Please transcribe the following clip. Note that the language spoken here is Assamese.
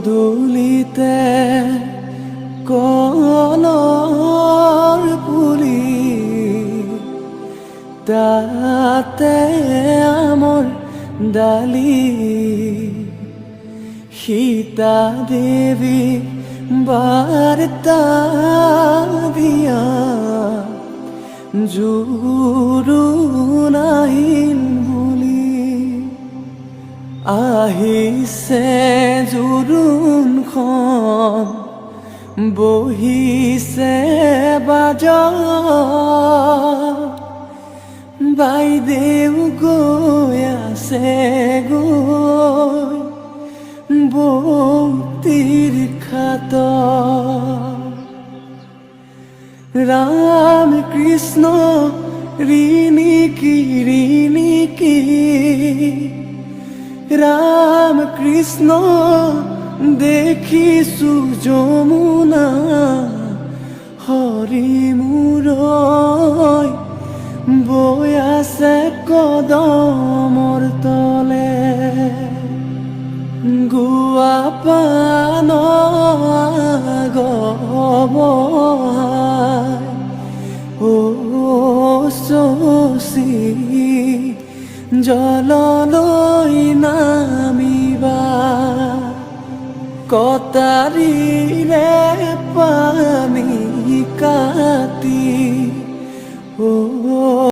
পদূলিতে কলৰ পুলি তাতে আমৰ ডালি সীতা দেৱী বাৰ্তা দিয়া জোৰোণ আহিল বুলি আহিছে জোৰোণখন বহিছে বাজত বাইদেউ গৈ আছে গৈ বৌতিৰ খাতত ৰাম কৃষ্ণ ৰিণিকি ৰাম কৃষ্ণ দেখিছো যমুনা হৰি মূৰৈ বৈ আছে কদমৰ তলে গুৱা পান গবহাই ও শশী জললৈ নামিবা কটাৰীৰে পানী কাটি